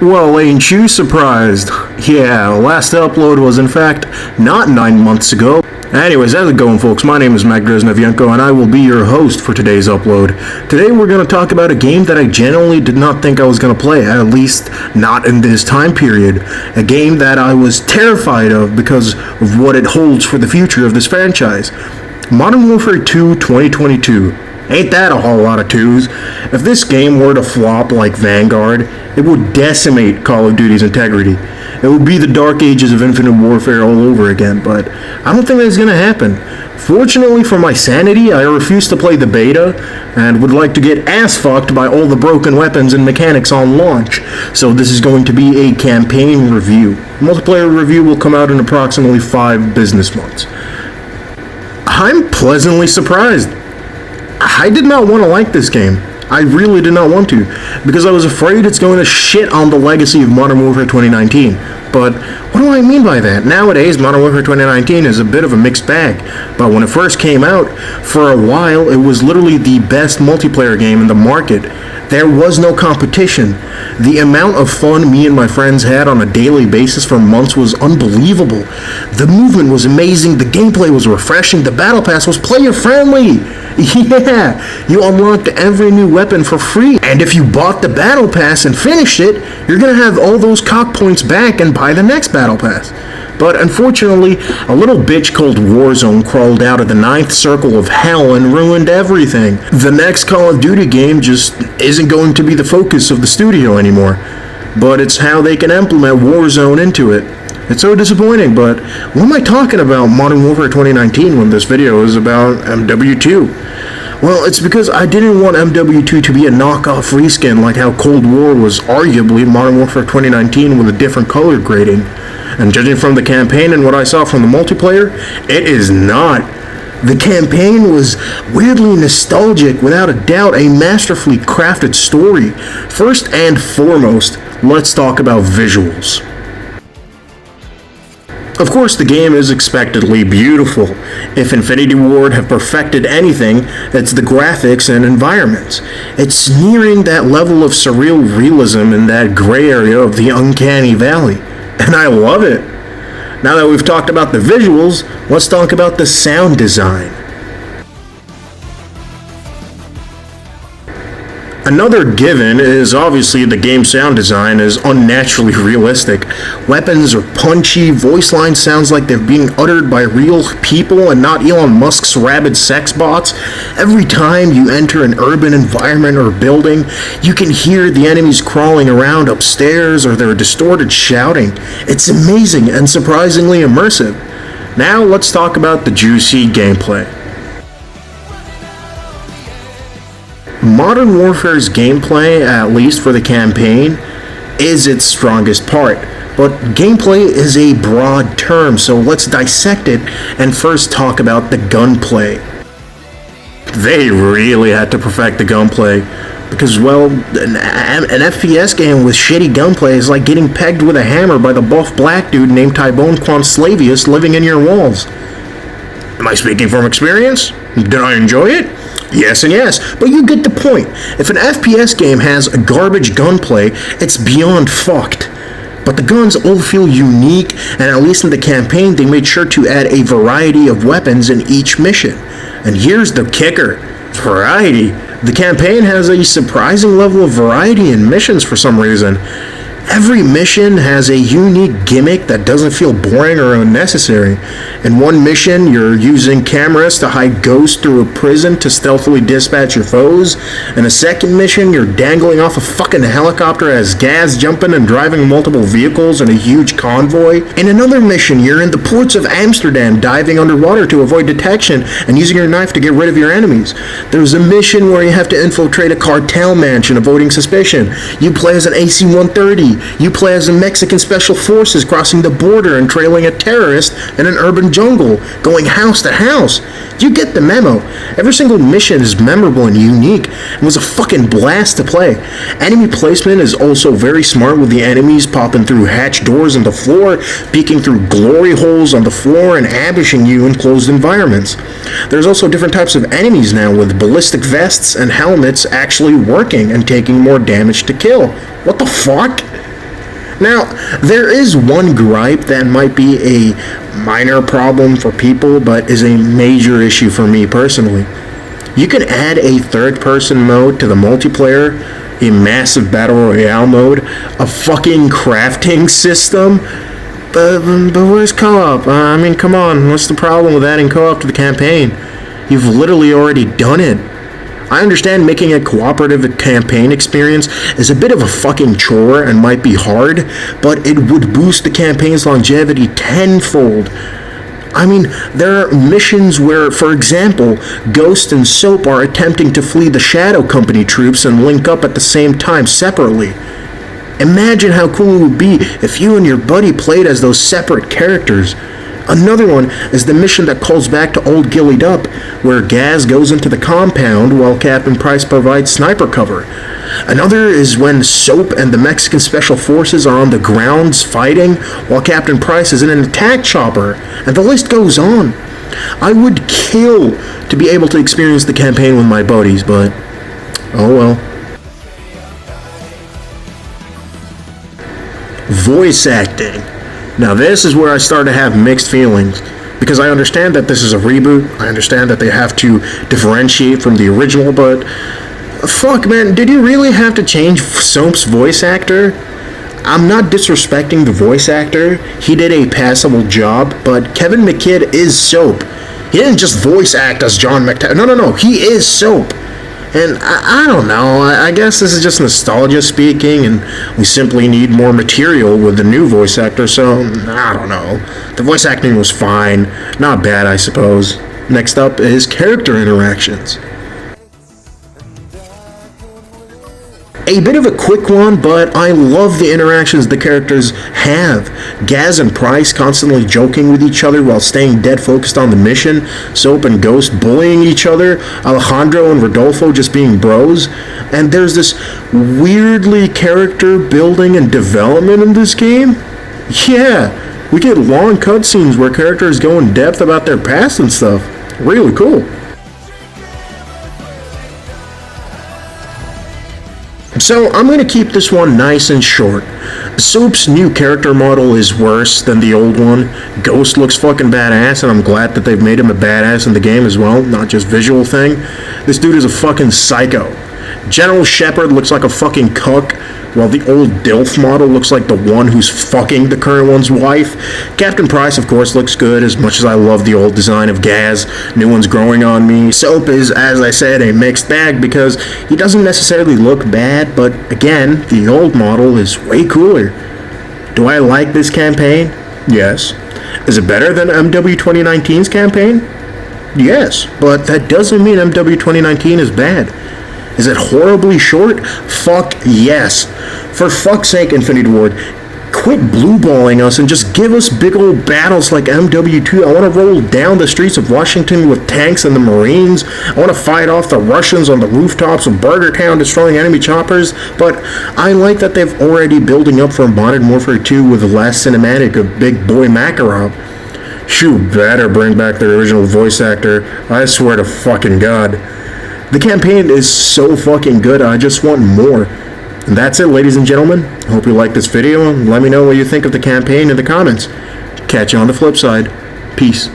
Well, ain't you surprised? Yeah, last upload was in fact not 9 months ago. Anyways, how's it going, folks? My name is Mac Dresnevienko, and I will be your host for today's upload. Today we're going to talk about a game that I genuinely did not think I was going to play, at least not in this time period. A game that I was terrified of because of what it holds for the future of this franchise. Modern Warfare 2 2022. Ain't that a whole lot of twos? If this game were to flop like Vanguard, it would decimate Call of Duty's integrity. It would be the dark ages of Infinite Warfare all over again, but I don't think that's going to happen. Fortunately for my sanity, I refuse to play the beta, and would like to get ass-fucked by all the broken weapons and mechanics on launch, so this is going to be a campaign review. Multiplayer review will come out in approximately 5 business months. I'm pleasantly surprised. I did not want to like this game. I really did not want to, because I was afraid it's going to shit on the legacy of Modern Warfare 2019. But what do I mean by that? Nowadays, Modern Warfare 2019 is a bit of a mixed bag. But when it first came out, for a while, it was literally the best multiplayer game in the market. There was no competition. The amount of fun me and my friends had on a daily basis for months was unbelievable. The movement was amazing, the gameplay was refreshing, the battle pass was player-friendly. Yeah, you unlocked every new weapon for free, and if you bought the battle pass and finished it, you're gonna have all those cock points back and buy the next battle pass. But unfortunately, a little bitch called Warzone crawled out of the 9th circle of hell and ruined everything. The next Call of Duty game just isn't going to be the focus of the studio anymore. But it's how they can implement Warzone into it. It's so disappointing, but what am I talking about Modern Warfare 2019 when this video is about MW2? Well, it's because I didn't want MW2 to be a knockoff reskin like how Cold War was arguably Modern Warfare 2019 with a different color grading. And judging from the campaign and what I saw from the multiplayer, it is not. The campaign was weirdly nostalgic, without a doubt a masterfully crafted story. First and foremost, let's talk about visuals. Of course, the game is expectedly beautiful. If Infinity Ward have perfected anything, it's the graphics and environments. It's nearing that level of surreal realism in that gray area of the uncanny valley. And I love it. Now that we've talked about the visuals, let's talk about the sound design. Another given is obviously the game's sound design is unnaturally realistic. Weapons are punchy, voice lines sounds like they're being uttered by real people and not Elon Musk's rabid sex bots. Every time you enter an urban environment or building, you can hear the enemies crawling around upstairs or their distorted shouting. It's amazing and surprisingly immersive. Now let's talk about the juicy gameplay. Modern Warfare's gameplay, at least for the campaign, is its strongest part. But gameplay is a broad term, so let's dissect it and first talk about the gunplay. They really had to perfect the gunplay, because, well, an FPS game with shitty gunplay is like getting pegged with a hammer by the buff black dude named Tybone Quanslavius living in your walls. Am I speaking from experience? Did I enjoy it? Yes and yes, but you get the point. If an FPS game has a garbage gunplay, it's beyond fucked. But the guns all feel unique, and at least in the campaign they made sure to add a variety of weapons in each mission. And here's the kicker. Variety. The campaign has a surprising level of variety in missions for some reason. Every mission has a unique gimmick that doesn't feel boring or unnecessary. In one mission, you're using cameras to hide ghosts through a prison to stealthily dispatch your foes. In a second mission, you're dangling off a fucking helicopter as gas jumping and driving multiple vehicles in a huge convoy. In another mission, you're in the ports of Amsterdam diving underwater to avoid detection and using your knife to get rid of your enemies. There's a mission where you have to infiltrate a cartel mansion avoiding suspicion. You play as an AC-130. You play as the Mexican Special Forces crossing the border and trailing a terrorist in an urban jungle, going house to house. You get the memo. Every single mission is memorable and unique, and was a fucking blast to play. Enemy placement is also very smart, with the enemies popping through hatch doors in the floor, peeking through glory holes on the floor, and ambushing you in closed environments. There's also different types of enemies now, with ballistic vests and helmets actually working and taking more damage to kill. What the fuck? Now, there is one gripe that might be a minor problem for people, but is a major issue for me personally. You can add a third-person mode to the multiplayer, a massive battle royale mode, a fucking crafting system, but where's co-op? I mean, come on, what's the problem with adding co-op to the campaign? You've literally already done it. I understand making a cooperative campaign experience is a bit of a fucking chore and might be hard, but it would boost the campaign's longevity tenfold. I mean, there are missions where, for example, Ghost and Soap are attempting to flee the Shadow Company troops and link up at the same time separately. Imagine how cool it would be if you and your buddy played as those separate characters. Another one is the mission that calls back to Old Gillied Up, where Gaz goes into the compound while Captain Price provides sniper cover. Another is when Soap and the Mexican Special Forces are on the grounds fighting while Captain Price is in an attack chopper, and the list goes on. I would kill to be able to experience the campaign with my buddies, but oh well. Voice acting. Now this is where I start to have mixed feelings, because I understand that this is a reboot, I understand that they have to differentiate from the original, but fuck man, did you really have to change Soap's voice actor? I'm not disrespecting the voice actor, he did a passable job, but Kevin McKidd is Soap. He didn't just voice act as John McTavish, no, he is Soap. And I don't know, I guess this is just nostalgia speaking, and we simply need more material with the new voice actor, so I don't know. The voice acting was fine, not bad I suppose. Next up is character interactions. A bit of a quick one, but I love the interactions the characters have. Gaz and Price constantly joking with each other while staying dead focused on the mission. Soap and Ghost bullying each other. Alejandro and Rodolfo just being bros. And there's this weirdly character building and development in this game. Yeah, we get long cutscenes where characters go in depth about their past and stuff. Really cool. So I'm going to keep this one nice and short. Soap's new character model is worse than the old one. Ghost looks fucking badass, and I'm glad that they've made him a badass in the game as well, not just visual thing. This dude is a fucking psycho. General Shepard looks like a fucking cuck, while the old DILF model looks like the one who's fucking the current one's wife. Captain Price, of course, looks good, as much as I love the old design of Gaz. New one's growing on me. Soap is, as I said, a mixed bag because he doesn't necessarily look bad, but again, the old model is way cooler. Do I like this campaign? Yes. Is it better than MW 2019's campaign? Yes, but that doesn't mean MW 2019 is bad. Is it horribly short? Fuck yes. For fuck's sake, Infinity Ward, quit blueballing us and just give us big old battles like MW2. I want to roll down the streets of Washington with tanks and the Marines. I want to fight off the Russians on the rooftops of Burger Town, destroying enemy choppers. But I like that they've already building up for Modern Warfare 2 with the last cinematic of Big Boy Makarov. You better bring back the original voice actor. I swear to fucking God. The campaign is so fucking good, I just want more. And that's it, ladies and gentlemen. Hope you liked this video, and let me know what you think of the campaign in the comments. Catch you on the flip side. Peace.